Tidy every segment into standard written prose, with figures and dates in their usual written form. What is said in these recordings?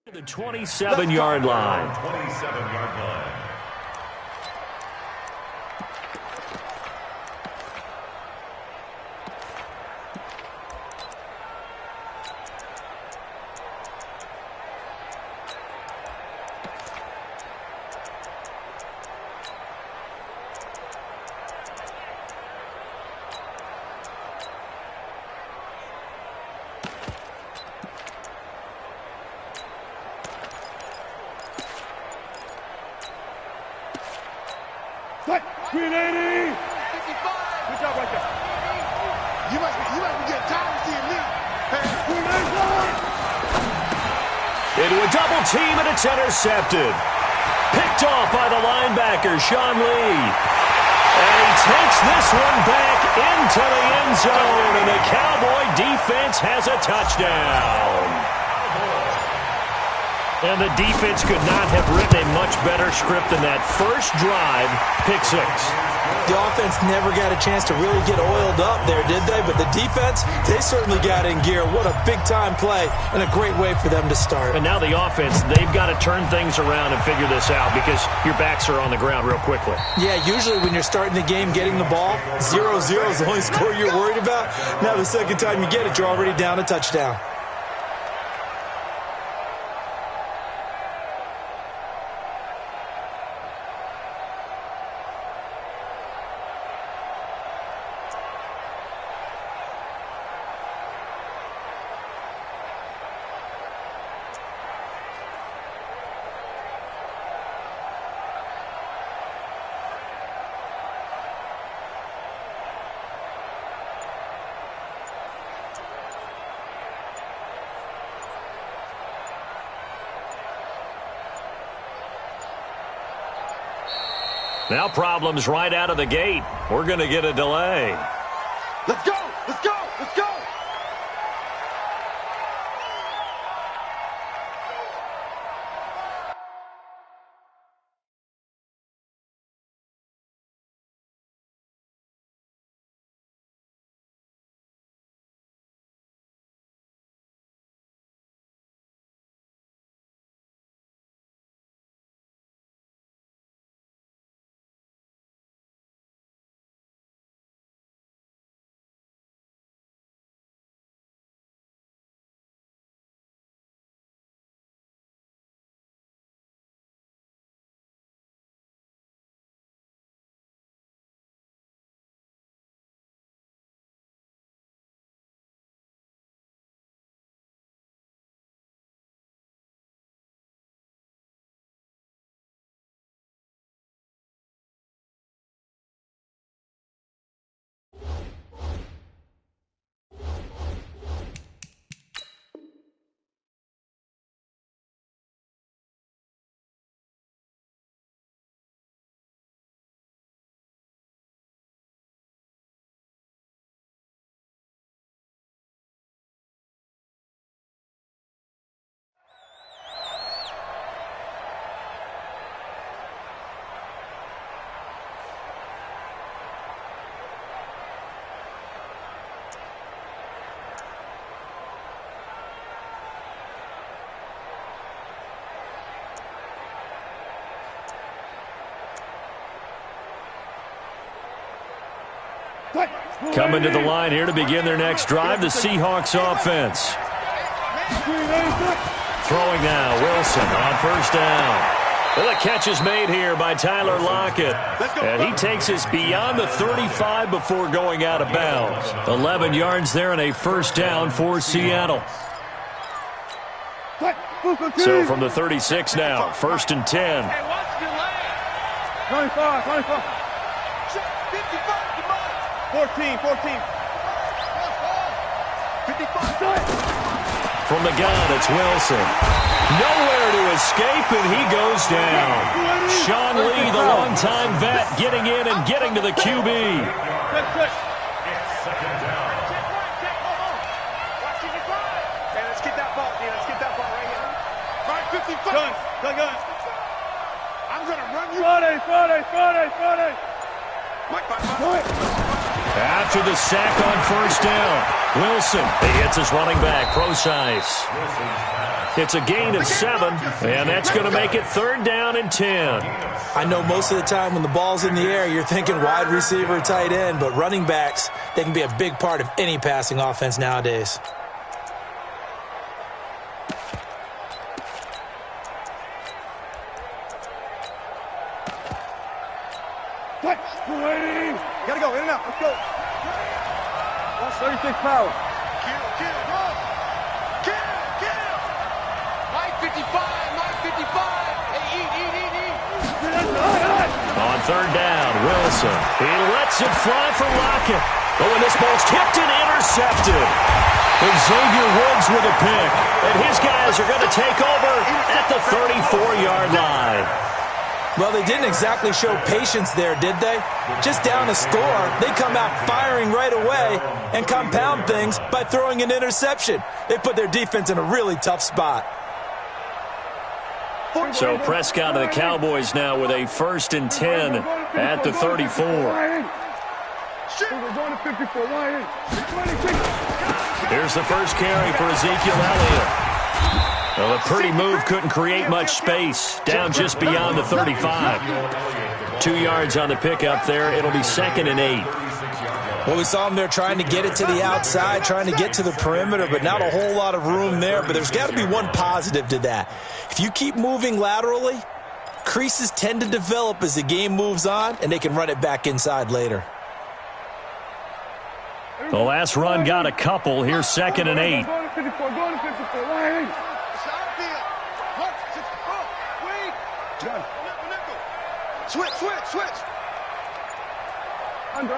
To the 27-yard line. 27-yard line. Green 80! 55! Good job right there. You must be getting tired of seeing me. Green 80! Into a double team, and it's intercepted. Picked off by the linebacker, Sean Lee. And he takes this one back into the end zone, and the Cowboy defense has a touchdown. And the defense could not have written a much better script than that first drive, pick six. The offense never got a chance to really get oiled up there, did they? But the defense, they certainly got in gear. What a big-time play and a great way for them to start. And now the offense, they've got to turn things around and figure this out because your backs are on the ground real quickly. Yeah, usually when you're starting the game getting the ball, 0-0 is the only score you're worried about. Now the second time you get it, you're already down a touchdown. Now problems right out of the gate. We're going to get a delay. Let's go! Let's go! Let's go! Coming to the line here to begin their next drive, the Seahawks offense. Throwing now, Wilson on first down. Well, the catch is made here by Tyler Lockett. And he takes us beyond the 35 before going out of bounds. 11 yards there and a first down for Seattle. So from the 36 now, first and 10. 25, 25. 14, 14. 55. From the gun, it's Wilson. Nowhere to escape, and he goes down. Sean Lee, the longtime vet, getting in and getting to the QB. Let's get that ball, man. Let's get that ball right here. Right, 55. Gun. I'm going to run you. Friday. After the sack on first down, Wilson, he hits his running back, Procise. It's a gain of 7, and that's going to make it 3rd down and 10. I know most of the time when the ball's in the air, you're thinking wide receiver, tight end, but running backs, they can be a big part of any passing offense nowadays. Gotta go, in and out, let's go. 36 power. Kill, run. Kill. Mike 55. Hey, eat. On 3rd down, Wilson. He lets it fly for Lockett. But when this ball's tipped and intercepted, Xavier Woods with a pick. And his guys are going to take over at the 34-yard line. Well, they didn't exactly show patience there, did they? Just down a score, they come out firing right away and compound things by throwing an interception. They put their defense in a really tough spot. So Prescott and the Cowboys now with a 1st and 10 at the 34. Here's the first carry for Ezekiel Elliott. Well, a pretty move couldn't create much space. Down just beyond the 35. 2 yards on the pickup there. It'll be 2nd and 8. Well, we saw him there trying to get it to the outside, trying to get to the perimeter, but not a whole lot of room there. But there's got to be one positive to that. If you keep moving laterally, creases tend to develop as the game moves on, and they can run it back inside later. The last run got a couple. Here's 2nd and 8. Switch. Under.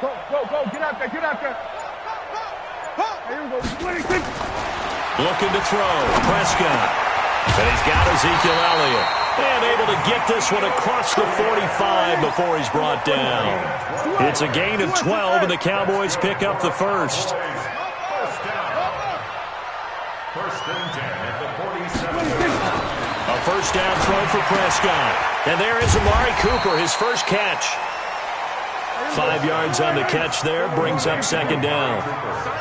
Go. Get out there. Here we go. 26. Looking to throw. Prescott. And he's got Ezekiel Elliott. And able to get this one across the 45 before he's brought down. It's a gain of 12, and the Cowboys pick up the first. A first down throw for Prescott. And there is Amari Cooper, his first catch. 5 yards on the catch there, brings up 2nd down.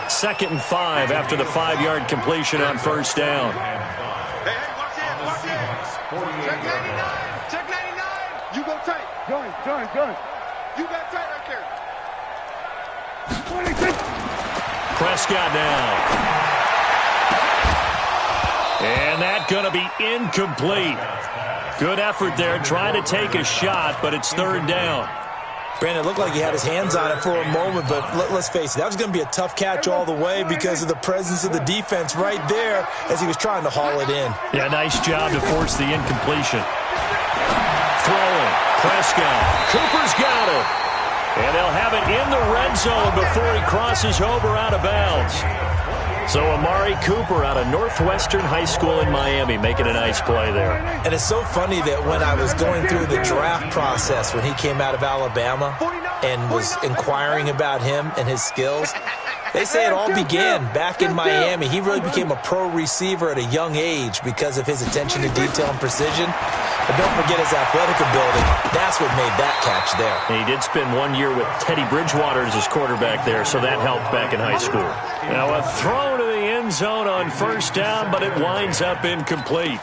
2nd and 5 after the 5-yard completion on first down. Hey, watch in. Check 99. You go tight. Gun. You got tight right there. 26. Prescott now. And that's going to be incomplete. Good effort there, trying to take a shot, but it's 3rd down. Brandon, it looked like he had his hands on it for a moment, but let's face it, that was going to be a tough catch all the way because of the presence of the defense right there as he was trying to haul it in. Yeah, nice job to force the incompletion. Throwing, Prescott. Cooper's got it. And they'll have it in the red zone before he crosses over out of bounds. So Amari Cooper out of Northwestern High School in Miami making a nice play there. And it's so funny that when I was going through the draft process when he came out of Alabama and was inquiring about him and his skills, they say it all began back in Miami. He really became a pro receiver at a young age because of his attention to detail and precision. But don't forget his athletic ability. That's what made that catch there. And he did spend 1 year with Teddy Bridgewater as his quarterback there, so that helped back in high school. Now a throw to the end zone on first down, but it winds up incomplete.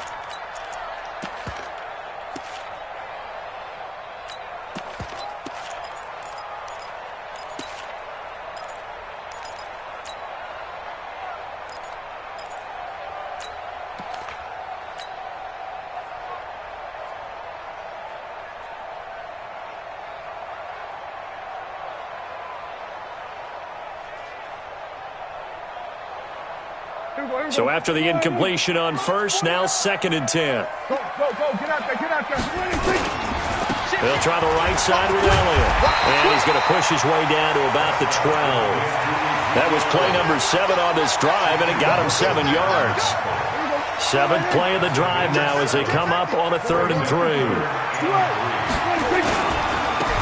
So after the incompletion on first, now 2nd and 10. Go. Get out there. They'll try the right side with Elliott. And he's going to push his way down to about the 12. That was play number 7 on this drive, and it got him 7 yards. 7th play of the drive now as they come up on a 3rd and 3.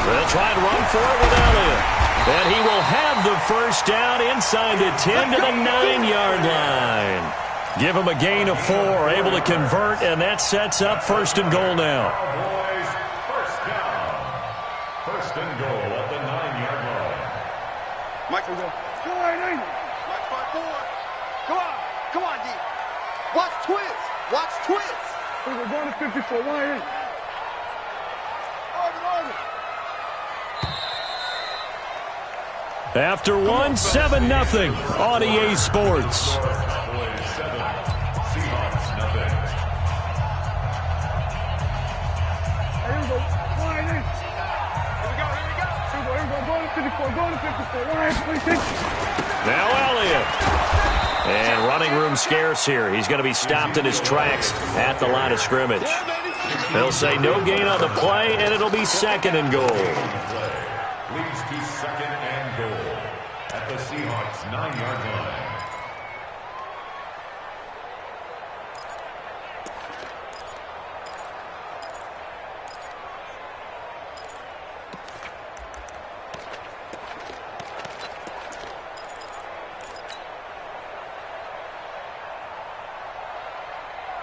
They'll try and run for it with Elliott. And he will have the first down inside the 10 to the 9-yard line. Give him a gain of 4, able to convert, and that sets up 1st and goal now. Cowboys, first down. 1st and goal at the 9-yard line. Mike, go. Mike 5-4. Watch twist. Watch twist. We're going to 54. Why? After one, 7-0 on EA Sports. Now Elliott. And running room scarce here. He's going to be stopped in his tracks at the line of scrimmage. They'll say no gain on the play, and it'll be second and goal. Leads to second and goal at the Seahawks 9-yard line.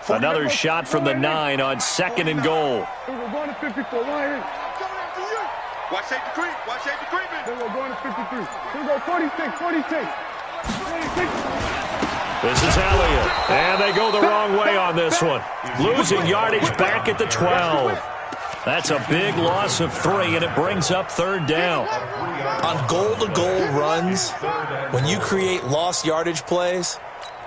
Another shot from the 9 on second and goal. We're going to 54. Why? Watch safety creep. Watch safety creeping. Then we're going to 53. Here we go. 46. 46. This is Elliott. And they go the wrong way on this one. Losing yardage back at the 12. That's a big loss of 3, and it brings up third down. On goal-to-goal runs, when you create lost yardage plays,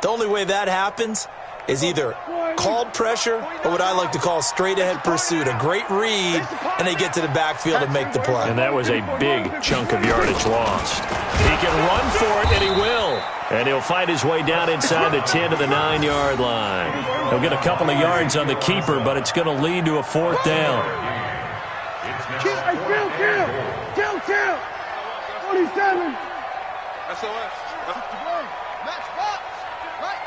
the only way that happens is either called pressure or what I like to call straight-ahead pursuit. A great read, and they get to the backfield and make the play. And that was a big chunk of yardage lost. He can run for it, and he will. And he'll find his way down inside the 10 to the 9-yard line. He'll get a couple of yards on the keeper, but it's going to lead to a fourth down. Kill. 47. SOS. Match box. Right.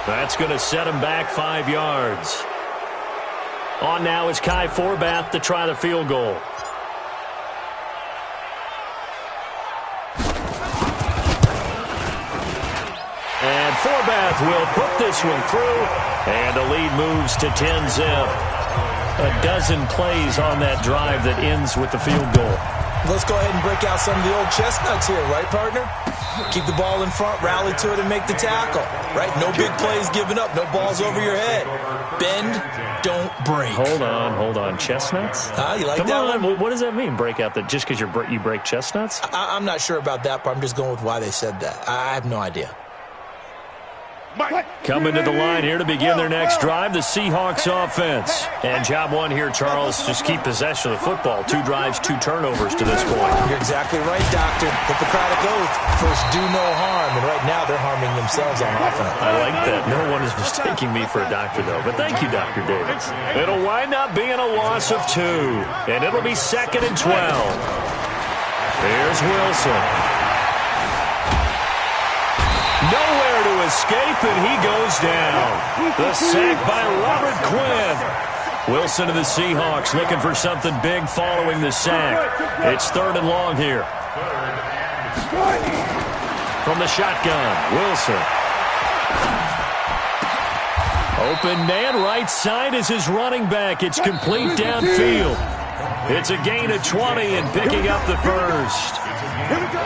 That's going to set him back 5 yards. On now is Kai Forbath to try the field goal. And Forbath will put this one through, and the lead moves to 10-zip. A dozen plays on that drive that ends with the field goal. Let's go ahead and break out some of the old chestnuts here, right, partner? Keep the ball in front, rally to it, and make the tackle, right? No big plays given up, no balls over your head. Bend, don't break. Hold on. Chestnuts? You like Come that on. one? What does that mean, break out? Just because you break chestnuts? I'm not sure about that, but I'm just going with why they said that. I have no idea. Coming to the line here to begin their next drive, the Seahawks offense. And job one here, Charles, just keep possession of the football. 2 drives, 2 turnovers to this point. You're exactly right, Doctor. Hippocratic oath. First, do no harm. And right now, they're harming themselves on offense. I like that. No one is mistaking me for a doctor, though. But thank you, Dr. Davis. It'll wind up being a loss of 2. And it'll be second and 12. Here's Wilson. Nowhere to escape, and he goes down. The sack by Robert Quinn. Wilson to the Seahawks looking for something big following the sack. It's third and long here. From the shotgun, Wilson. Open man, right side is his running back. It's complete downfield. It's a gain of 20 and picking up the first. Here we go.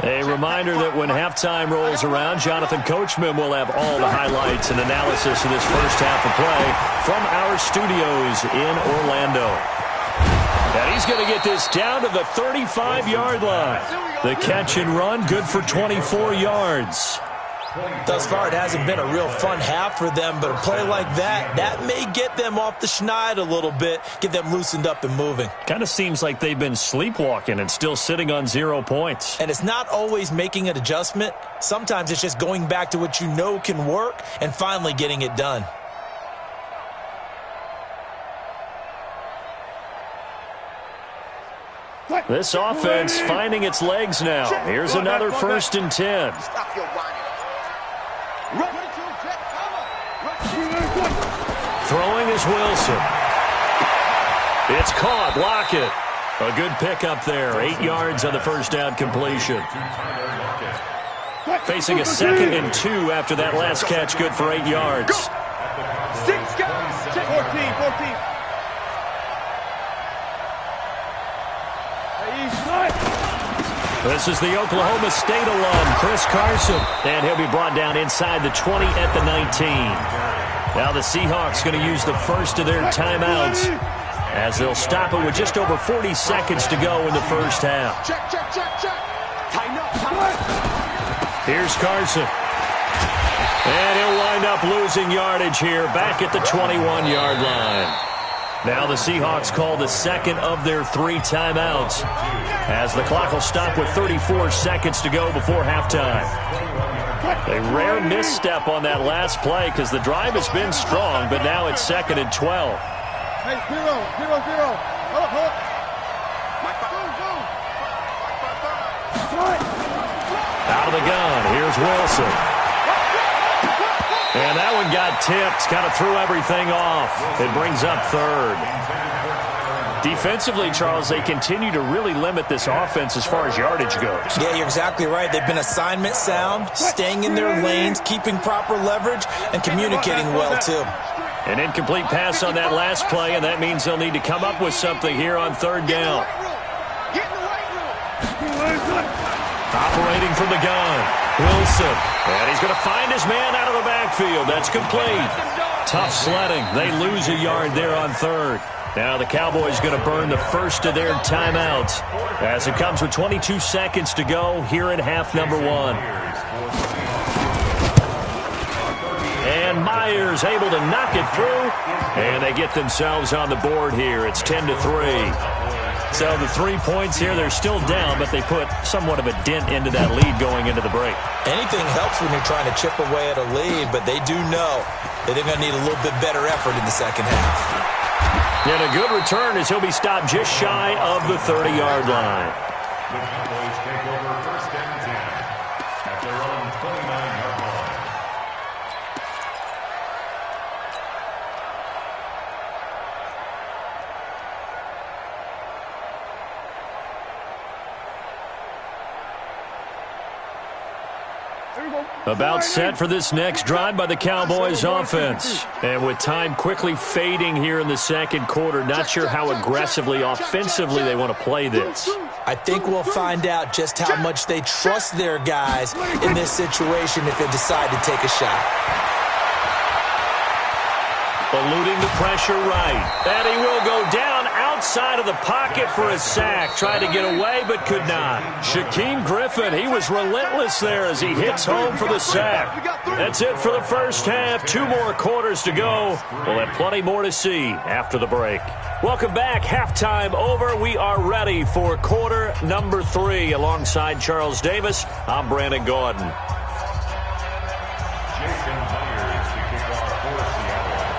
A reminder that when halftime rolls around, Jonathan Coachman will have all the highlights and analysis of this first half of play from our studios in Orlando. And he's going to get this down to the 35-yard line. The catch and run, good for 24 yards. Thus far, it hasn't been a real fun half for them, but a play like that may get them off the schneid a little bit, get them loosened up and moving. Kind of seems like they've been sleepwalking and still sitting on 0 points. And it's not always making an adjustment. Sometimes it's just going back to what you know can work and finally getting it done. This offense finding its legs now. Here's another 1st and 10. Throwing is Wilson. It's caught. Lockett. A good pickup there. 8 yards on the first down completion. Facing a 2nd and 2 after that last catch. Good for 8 yards. 14. This is the Oklahoma State alum, Chris Carson. And he'll be brought down inside the 20 at the 19. Now the Seahawks going to use the first of their timeouts as they'll stop it with just over 40 seconds to go in the first half. Here's Carson. And he'll wind up losing yardage here back at the 21-yard line. Now the Seahawks call the second of their 3 timeouts as the clock will stop with 34 seconds to go before halftime. A rare misstep on that last play because the drive has been strong, but now it's 2nd and 12. Hey, 0. Hold up. Out of the gun, here's Wilson. And that one got tipped, kind of threw everything off. It brings up 3rd. Defensively, Charles, they continue to really limit this offense as far as yardage goes. Yeah, you're exactly right. They've been assignment sound, staying in their lanes, keeping proper leverage, and communicating well, too. An incomplete pass on that last play, and that means they'll need to come up with something here on 3rd down. Operating from the gun, Wilson. And he's going to find his man out of the backfield. That's complete. Tough sledding. They lose a yard there on 3rd. Now the Cowboys going to burn the first of their timeouts as it comes with 22 seconds to go here at half number 1. And Myers able to knock it through. And they get themselves on the board here. It's 10-3. So the 3 points here, they're still down, but they put somewhat of a dent into that lead going into the break. Anything helps when you're trying to chip away at a lead, but they do know that they're going to need a little bit better effort in the second half. And a good return as he'll be stopped just shy of the 30-yard line. The Cowboys take over 1st and 10 at their own 29-yard line. About set for this next drive by the Cowboys offense. And with time quickly fading here in the 2nd quarter, not sure how aggressively, offensively they want to play this. I think we'll find out just how much they trust their guys in this situation if they decide to take a shot. Eluding the pressure right. And he will go down outside of the pocket for a sack. Tried to get away, but could not. Shaquem Griffin, he was relentless there as he hits home for the sack. That's it for the first half. 2 more quarters to go. We'll have plenty more to see after the break. Welcome back. Halftime over. We are ready for quarter number 3. Alongside Charles Davis, I'm Brandon Gordon.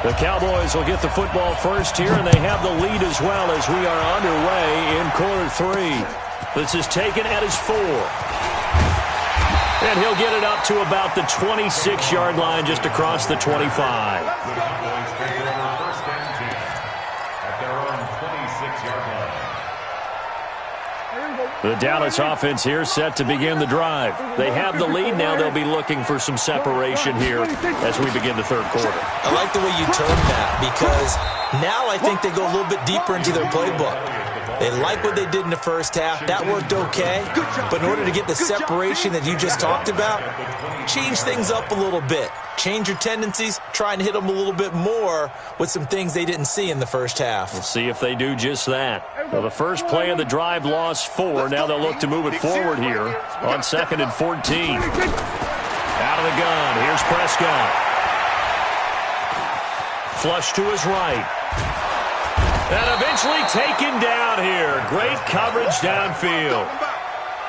The Cowboys will get the football first here, and they have the lead as well as we are underway in quarter 3. This is taken at his 4. And he'll get it up to about the 26-yard line just across the 25. The Cowboys take over 1st and 10 at their own 26-yard line. The Dallas offense here set to begin the drive. They have the lead now. They'll be looking for some separation here as we begin the 3rd quarter. I like the way you term that because now I think they go a little bit deeper into their playbook. They like what they did in the first half. That worked okay. But in order to get the separation that you just talked about, change things up a little bit. Change your tendencies, try and hit them a little bit more with some things they didn't see in the first half. We'll see if they do just that. Well, the first play of the drive lost 4. Now they'll look to move it forward here on 2nd and 14. Out of the gun. Here's Prescott. Flush to his right. And eventually taken down here. Great coverage downfield.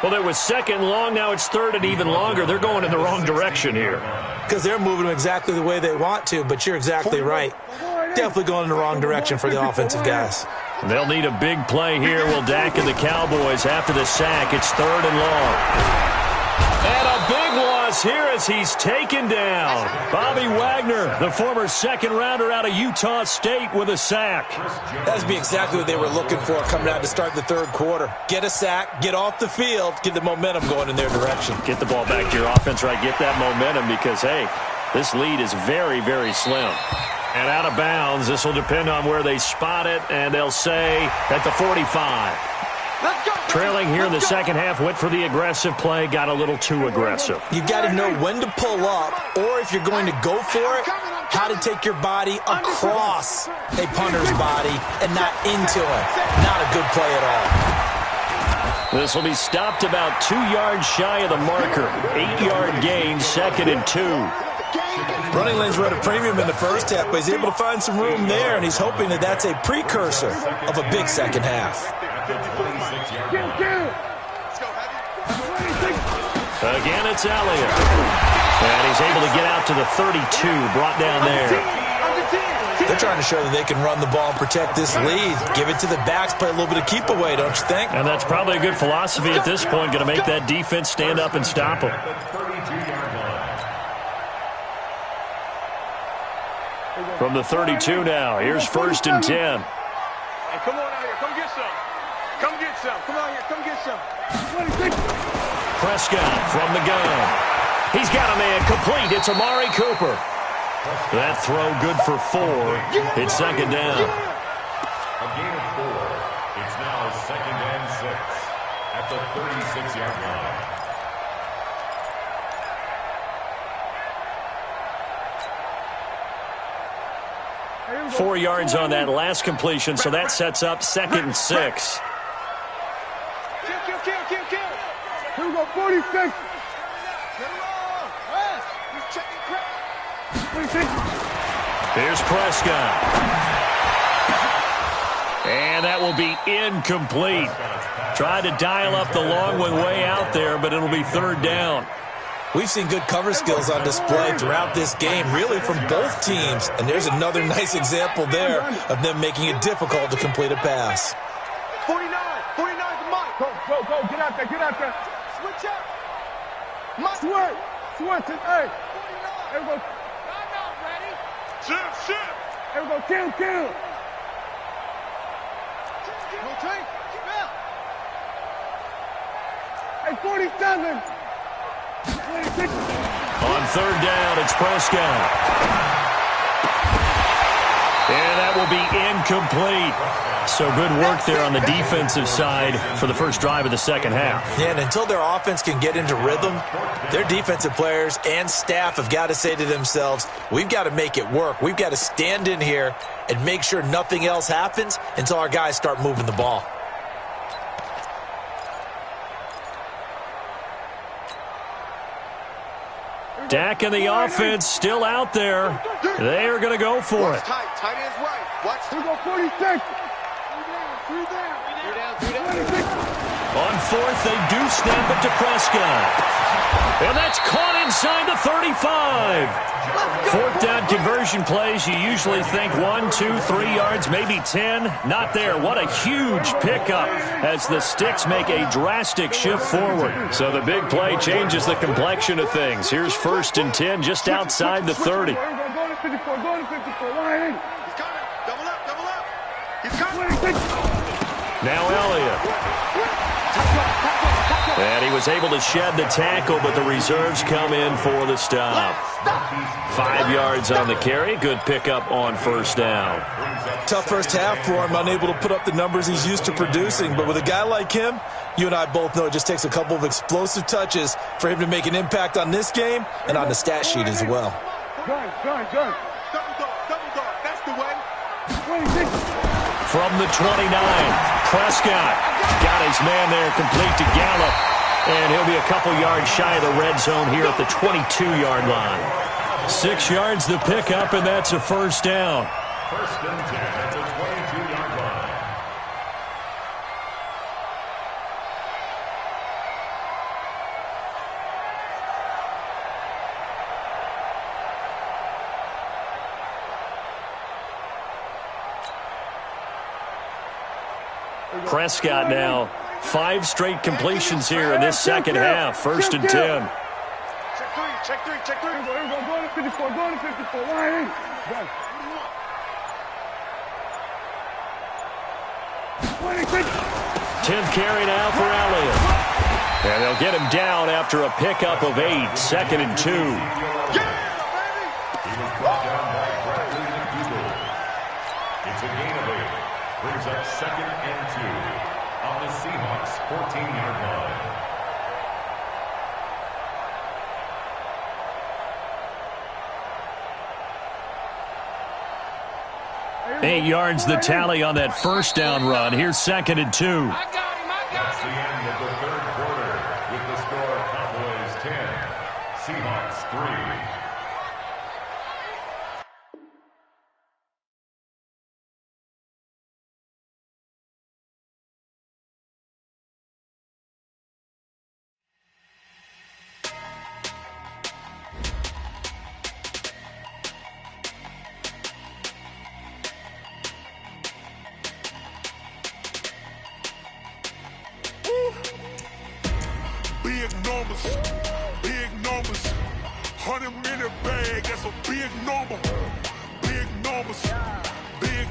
Well, it was 2nd long. Now it's 3rd and even longer. They're going in the wrong direction here. Because they're moving them exactly the way they want to, but you're exactly right. Definitely going in the wrong direction for the offensive guys. They'll need a big play here. Will Dak and the Cowboys after the sack. It's 3rd and long. And a big loss here as he's taken down. Bobby Wagner, the former second-rounder out of Utah State, with a sack. That'd be exactly what they were looking for coming out to start the 3rd quarter. Get a sack, get off the field, get the momentum going in their direction. Get the ball back to your offense, right? Get that momentum because, hey, this lead is very, very slim. And out of bounds, this will depend on where they spot it, and they'll say at the 45. Let's go. Trailing here in the second half, went for the aggressive play, got a little too aggressive. You've got to know when to pull up, or if you're going to go for it, how to take your body across a punter's body and not into him. Not a good play at all. This will be stopped about 2 yards shy of the marker. 8-yard gain, 2nd and 2. Running lanes were at a premium in the first half, but he's able to find some room there, and he's hoping that that's a precursor of a big second half. Again, it's Elliott. And he's able to get out to the 32, brought down there. They're trying to show that they can run the ball and protect this lead. Give it to the backs, play a little bit of keep away, don't you think? And that's probably a good philosophy at this point, going to make that defense stand up and stop them. From the 32 now, here's 1st and 10. Hey, come on out here. Come get some. Come get some. Come out here. Come get some. Prescott from the gun. He's got a man complete. It's Amari Cooper. That throw good for 4. It's 2nd down. A gain of 4. It's now 2nd and 6 at the 36-yard line. 4 yards on that last completion, so that sets up 2nd and 6. Kill. Here we go, 46. Here's Prescott. And that will be incomplete. Tried to dial up the long one way out there, but it'll be 3rd down. We've seen good cover skills on display throughout this game, really from both teams. And there's another nice example there of them making it difficult to complete a pass. 49 to Mike. Go. Get out there. Switch up. Mike. Switch it. Hey. Here we go. Ready? Shift. Here we go. Kill. No take. Hey, 47. On 3rd down, it's Prescott. And that will be incomplete. So good work there on the defensive side for the first drive of the second half. Yeah, and until their offense can get into rhythm, their defensive players and staff have got to say to themselves, we've got to make it work. We've got to stand in here and make sure nothing else happens until our guys start moving the ball. Dak and the offense still out there. They are going to go for it. Tight end's right. Watch. Here we go, 46. Three down. On 4th, they do snap it to Prescott. And that's caught inside the 35. 4th down conversion plays, you usually think 1, 2, 3 yards, maybe 10. Not there. What a huge pickup as the Sticks make a drastic shift forward. So the big play changes the complexion of things. Here's 1st and 10 just outside the 30. Go to 54. Line in. He's coming. Double up. He's coming. Now Elliott. And he was able to shed the tackle, but the reserves come in for the stop. 5 yards on the carry. Good pickup on 1st down. Tough first half for him, unable to put up the numbers he's used to producing. But with a guy like him, you and I both know it just takes a couple of explosive touches for him to make an impact on this game and on the stat sheet as well. Gun. Double dog. That's the way. 26. From the 29, Prescott got his man there complete to Gallup. And he'll be a couple yards shy of the red zone here at the 22-yard line. 6 yards the pickup, and that's a 1st down. 1st and 10 at the 22-yard line. Prescott now 5 straight completions here in this second half. 1st and 10. Check three. Go to 54. Line 10th carry now for Elliott. And they'll get him down after a pickup of 8. 2nd and 2. He was brought down by Bradley McDougal. It's a gain of 8. Brings up 2nd and 2 on the Seahawks' 14-yard line. Eight yards the tally on that first down run. Here's 2nd and 2. That's the end of the 3rd quarter with the score Cowboys 10, Seahawks 3. Big numbers, 100 minute bag, that's a big number, big numbers, big